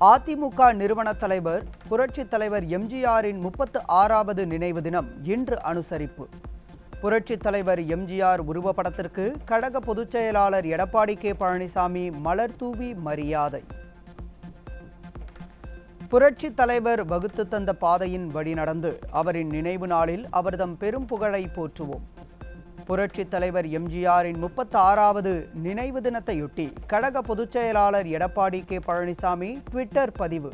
அதிமுக நிறுவன தலைவர் புரட்சித் தலைவர் எம்ஜிஆரின் 36வது நினைவு தினம் இன்று அனுசரிப்பு. புரட்சித் தலைவர் எம்ஜிஆர் உருவப்படத்திற்கு கழக பொதுச் செயலாளர் எடப்பாடி கே பழனிசாமி மலர் தூவி மரியாதை. புரட்சித் தலைவர் வகுத்து தந்த பாதையின் வழி நடந்து அவரின் நினைவு நாளில் அவர்தம் பெரும் புகழை போற்றுவோம். புரட்சித் தலைவர் எம்ஜிஆரின் 36வது நினைவு தினத்தையொட்டி கழக பொதுச் செயலாளர் எடப்பாடி கே பழனிசாமி ட்விட்டர் பதிவு.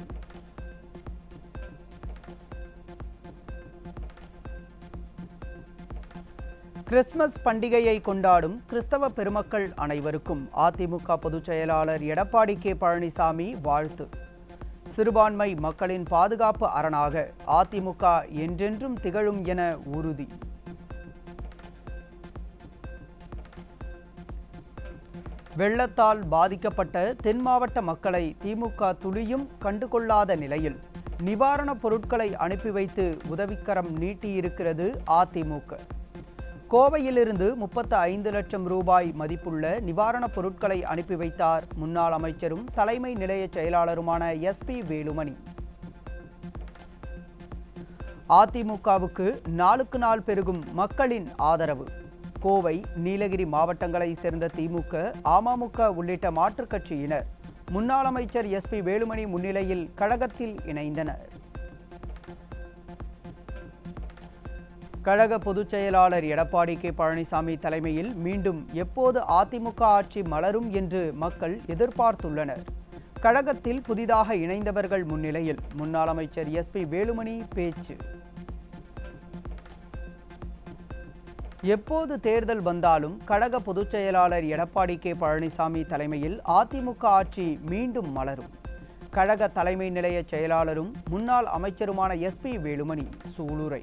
கிறிஸ்துமஸ் பண்டிகையை கொண்டாடும் கிறிஸ்தவ பெருமக்கள் அனைவருக்கும் அதிமுக பொதுச் செயலாளர் எடப்பாடி கே பழனிசாமி வாழ்த்து. சிறுபான்மை மக்களின் பாதுகாப்பு அரணாக அதிமுக என்றென்றும் திகழும் என உறுதி. வெள்ளத்தால் பாதிக்கப்பட்ட தென் மாவட்ட மக்களை திமுக துளியும் கண்டுகொள்ளாத நிலையில் நிவாரணப் பொருட்களை அனுப்பி வைத்து உதவிக்கரம் நீட்டியிருக்கிறது அதிமுக. கோவையிலிருந்து 35 லட்சம் ரூபாய் மதிப்புள்ள நிவாரணப் பொருட்களை அனுப்பி வைத்தார் முன்னாள் அமைச்சரும் தலைமை நிலைய செயலாளருமான SP வேலுமணி. அதிமுகவுக்கு நாளுக்கு நாள் பெருகும் மக்களின் ஆதரவு. கோவை, நீலகிரி மாவட்டங்களை சேர்ந்த திமுக, அமமுக உள்ளிட்ட மாற்றுக் கட்சியினர் முன்னாள் அமைச்சர் SP வேலுமணி முன்னிலையில் கழகத்தில் இணைந்தனர். கழக பொதுச் செயலாளர் எடப்பாடி கே பழனிசாமி தலைமையில் மீண்டும் எப்போது அதிமுக ஆட்சி மலரும் என்று மக்கள் எதிர்பார்த்துள்ளனர். கழகத்தில் புதிதாக இணைந்தவர்கள் முன்னிலையில் முன்னாள் அமைச்சர் SP வேலுமணி பேச்சு. எப்போது தேர்தல் வந்தாலும் கழக பொதுச் செயலாளர் எடப்பாடி கே பழனிசாமி தலைமையில் அதிமுக ஆட்சி மீண்டும் மலரும். கழக தலைமை நிலைய செயலாளரும் முன்னாள் அமைச்சருமான SP வேலுமணி சூளுரை.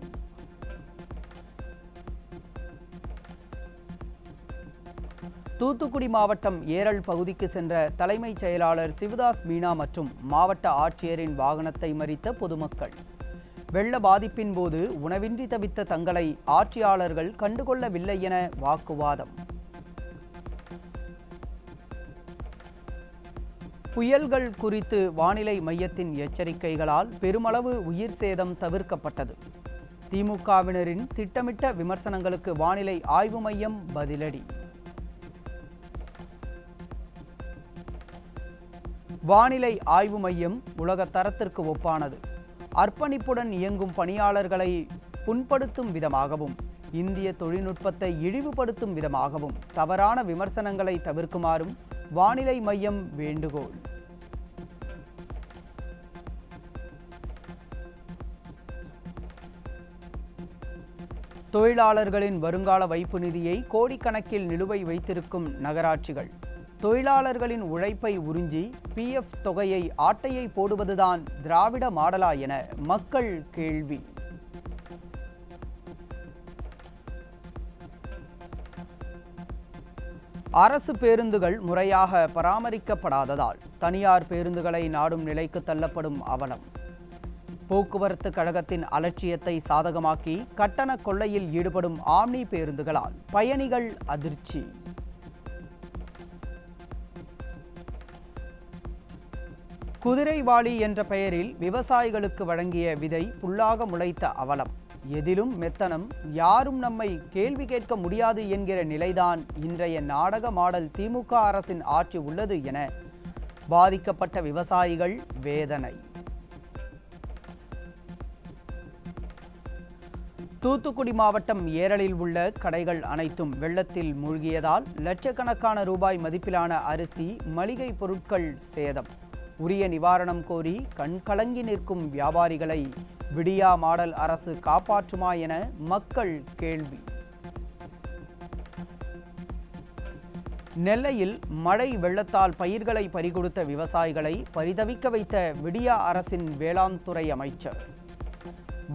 தூத்துக்குடி மாவட்டம் ஏரல் பகுதிக்கு சென்ற தலைமைச் செயலாளர் சிவதாஸ் மீனா மற்றும் மாவட்ட ஆட்சியரின் வாகனத்தை மறித்த பொதுமக்கள். வெள்ள பாதிப்பின் போது உணவின்றி தவித்த தங்களை ஆட்சியாளர்கள் கண்டுகொள்ளவில்லை என வாக்குவாதம். புயல்கள் குறித்து வானிலை மையத்தின் எச்சரிக்கைகளால் பெருமளவு உயிர் சேதம் தவிர்க்கப்பட்டது. திமுகவினரின் திட்டமிட்ட விமர்சனங்களுக்கு வானிலை ஆய்வு மையம் பதிலடி. வானிலை ஆய்வு மையம் உலக தரத்திற்கு ஒப்பானது. அர்ப்பணிப்புடன் இயங்கும் பணியாளர்களை புண்படுத்தும் விதமாகவும் இந்திய தொழில்நுட்பத்தை இழிவுபடுத்தும் விதமாகவும் தவறான விமர்சனங்களை தவிர்க்குமாறும் வானிலை மையம் வேண்டுகோள். தொழிலாளர்களின் வருங்கால வைப்பு நிதியை கோடிக்கணக்கில் நிலுவை வைத்திருக்கும் நகராட்சிகள் தொழிலாளர்களின் உழைப்பை உறிஞ்சி PF தொகையை ஆட்டையை போடுவதுதான் திராவிட மாடலா என மக்கள் கேள்வி. அரசு பேருந்துகள் முறையாக பராமரிக்கப்படாததால் தனியார் பேருந்துகளை நாடும் நிலைக்கு தள்ளப்படும் அவலம். போக்குவரத்து கழகத்தின் அலட்சியத்தை சாதகமாக்கி கட்டண கொள்ளையில் ஈடுபடும் ஆம்னி பேருந்துகளால் பயணிகள் அதிர்ச்சி. குதிரைவாளி என்ற பெயரில் விவசாயிகளுக்கு வழங்கிய விதை புல்லாக முளைத்த அவலம். எதிலும் மெத்தனம், யாரும் நம்மை கேள்வி கேட்க முடியாது என்கிற நிலைதான் இன்றைய நாடக மாடல் திமுக அரசின் ஆட்சி உள்ளது என பாதிக்கப்பட்ட விவசாயிகள் வேதனை. தூத்துக்குடி மாவட்டம் ஏரலில் உள்ள கடைகள் அனைத்தும் வெள்ளத்தில் மூழ்கியதால் லட்சக்கணக்கான ரூபாய் மதிப்பிலான அரிசி, மளிகை பொருட்கள் சேதம். உரிய நிவாரணம் கோரி கண்கலங்கி நிற்கும் வியாபாரிகளை விடியா மாடல் அரசு காப்பாற்றுமா என மக்கள் கேள்வி. நெல்லையில் மழை வெள்ளத்தால் பயிர்களை பறிகொடுத்த விவசாயிகளை பரிதவிக்க வைத்த விடியா அரசின் வேளாண் துறை அமைச்சர்.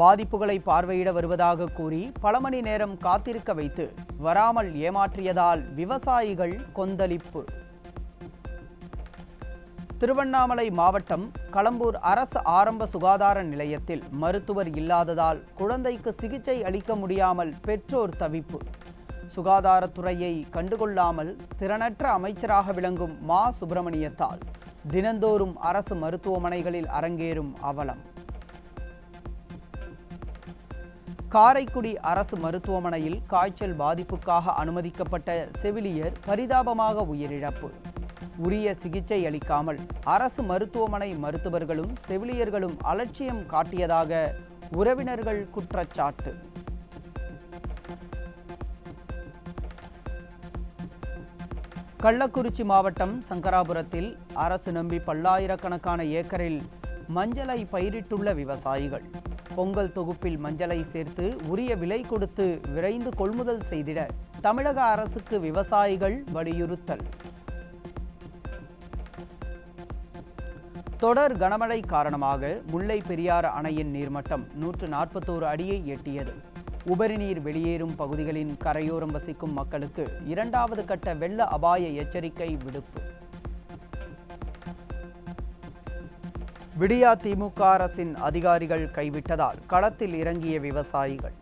பாதிப்புகளை பார்வையிட வருவதாக கூறி பல மணி நேரம் காத்திருக்க வைத்து வராமல் ஏமாற்றியதால் விவசாயிகள் கொந்தளிப்பு. திருவண்ணாமலை மாவட்டம் களம்பூர் அரசு ஆரம்ப சுகாதார நிலையத்தில் மருத்துவர் இல்லாததால் குழந்தைக்கு சிகிச்சை அளிக்க முடியாமல் பெற்றோர் தவிப்பு. சுகாதாரத்துறையை கண்டுகொள்ளாமல் திறனற்ற அமைச்சராக விளங்கும் மா சுப்பிரமணியத்தால் தினந்தோறும் அரசு மருத்துவமனைகளில் அரங்கேறும் அவலம். காரைக்குடி அரசு மருத்துவமனையில் காய்ச்சல் பாதிப்புக்காக அனுமதிக்கப்பட்ட செவிலியர் பரிதாபமாக உயிரிழப்பு. உரிய சிகிச்சை அளிக்காமல் அரசு மருத்துவமனை மருத்துவர்களும் செவிலியர்களும் அலட்சியம் காட்டியதாக உறவினர்கள் குற்றச்சாட்டு. கள்ளக்குறிச்சி மாவட்டம் சங்கராபுரத்தில் அரசு நம்பி பல்லாயிரக்கணக்கான ஏக்கரில் மஞ்சளை பயிரிட்டுள்ள விவசாயிகள் பொங்கல் தொகுப்பில் மஞ்சளை சேர்த்து உரிய விலை கொடுத்து விரைந்து கொள்முதல் செய்திட தமிழக அரசுக்கு விவசாயிகள் வலியுறுத்தல். தொடர் கனமழை காரணமாக முல்லை பெரியாறு அணையின் நீர்மட்டம் 141 அடியை எட்டியது. உபரி நீர் வெளியேறும் பகுதிகளின் கரையோரம் வசிக்கும் மக்களுக்கு 2வது கட்ட வெள்ள அபாய எச்சரிக்கை விடுப்பு. விடியா திமுக அரசின் அதிகாரிகள் கைவிட்டதால் களத்தில் இறங்கிய விவசாயிகள்.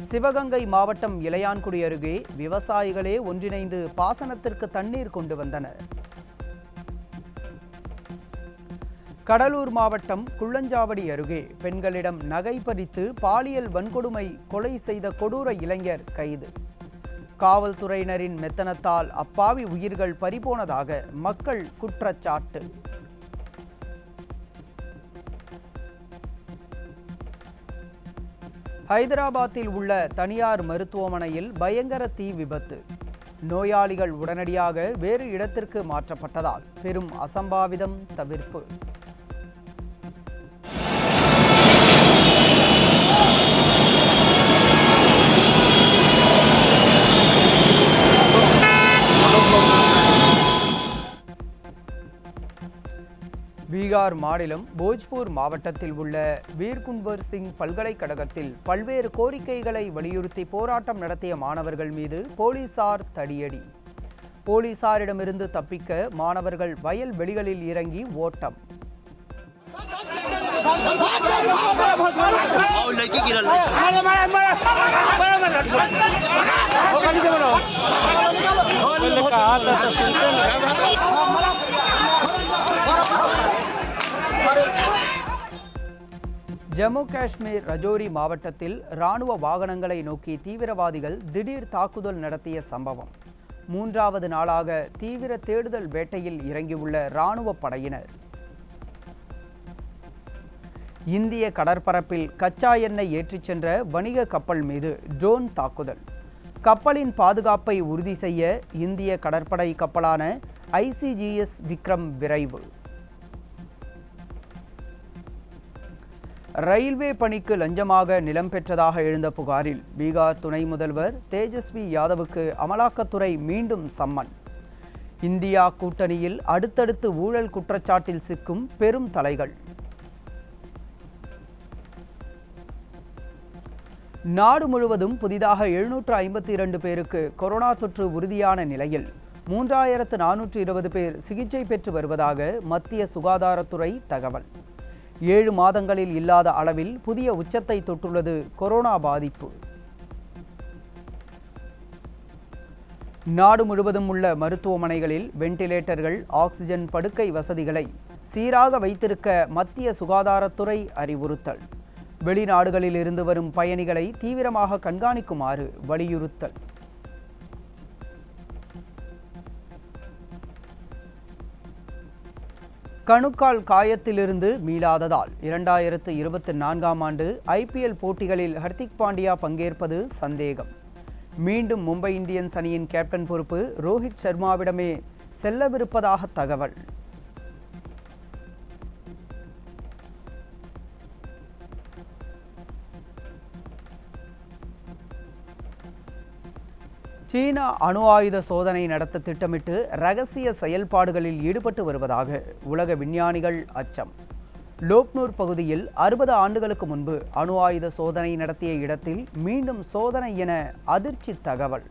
சிவகங்கை மாவட்டம் இளையான்குடி அருகே விவசாயிகளே ஒன்றிணைந்து பாசனத்திற்கு தண்ணீர் கொண்டு வந்தனர். கடலூர் மாவட்டம் குள்ளஞ்சாவடி அருகே பெண்களிடம் நகை பறித்து பாலியல் வன்கொடுமை கொலை செய்த கொடூர இளைஞர் கைது. காவல்துறையினரின் மெத்தனத்தால் அப்பாவி உயிர்கள் பறிபோனதாக மக்கள் குற்றச்சாட்டு. ஹைதராபாத்தில் உள்ள தனியார் மருத்துவமனையில் பயங்கர தீ விபத்து. நோயாளிகள் உடனடியாக வேறு இடத்திற்கு மாற்றப்பட்டதால் பெரும் அசம்பாவிதம் தவிர்ப்பு. பீகார் மாநிலம் போஜ்பூர் மாவட்டத்தில் உள்ள வீர்குன்வர் சிங் பல்கலைக்கழகத்தில் பல்வேறு கோரிக்கைகளை வலியுறுத்தி போராட்டம் நடத்திய மாணவர்கள் மீது போலீசார் தடியடி. போலீசாரிடமிருந்து தப்பிக்க மாணவர்கள் வயல் வெளிகளில் இறங்கி ஓட்டம். ஜம்மு காஷ்மீர் ரஜோரி மாவட்டத்தில் இராணுவ வாகனங்களை நோக்கி தீவிரவாதிகள் திடீர் தாக்குதல் நடத்திய சம்பவம். 3வது நாளாக தீவிர தேடுதல் வேட்டையில் இறங்கியுள்ள இராணுவ படையினர். இந்திய கடற்பரப்பில் கச்சா எண்ணெய் ஏற்றிச் சென்ற வணிக கப்பல் மீது ட்ரோன் தாக்குதல். கப்பலின் பாதுகாப்பை உறுதி செய்ய இந்திய கடற்படை கப்பலான ICGS விக்ரம் விரைவு. ரயில்வே பணிக்கு லஞ்சமாக நிலம் பெற்றதாக எழுந்த புகாரில் பீகார் துணை முதல்வர் தேஜஸ்வி யாதவுக்கு அமலாக்கத்துறை மீண்டும் சம்மன். இந்தியா கூட்டணியில் அடுத்தடுத்து ஊழல் குற்றச்சாட்டில் சிக்கும் பெரும் தலைகள். நாடு முழுவதும் புதிதாக 752 பேருக்கு கொரோனா தொற்று உறுதியான நிலையில் 3420 பேர் சிகிச்சை பெற்று வருவதாக மத்திய சுகாதாரத்துறை தகவல். 7 மாதங்களில் இல்லாத அளவில் புதிய உச்சத்தை தொட்டுள்ளது கொரோனா பாதிப்பு. நாடு முழுவதும் உள்ள மருத்துவமனைகளில் வெண்டிலேட்டர்கள், ஆக்சிஜன் படுக்கை வசதிகளை சீராக வைத்திருக்க மத்திய சுகாதாரத்துறை அறிவுறுத்தல். வெளிநாடுகளில் இருந்து வரும் பயணிகளை தீவிரமாக கண்காணிக்குமாறு வலியுறுத்தல். கணுக்கால் காயத்திலிருந்து மீளாததால் 2024ஆம் ஆண்டு IPL போட்டிகளில் ஹர்திக் பாண்டியா பங்கேற்பது சந்தேகம். மீண்டும் மும்பை இந்தியன்ஸ் அணியின் கேப்டன் பொறுப்பு ரோஹித் சர்மாவிடமே செல்லவிருப்பதாக தகவல். சீனா அணு ஆயுத சோதனை நடத்த திட்டமிட்டு ரகசிய செயல்பாடுகளில் ஈடுபட்டு வருவதாக உலக விஞ்ஞானிகள் அச்சம். லோக்னூர் பகுதியில் 60 ஆண்டுகளுக்கு முன்பு அணு ஆயுத சோதனை நடத்திய இடத்தில் மீண்டும் சோதனை என அதிர்ச்சி தகவல்.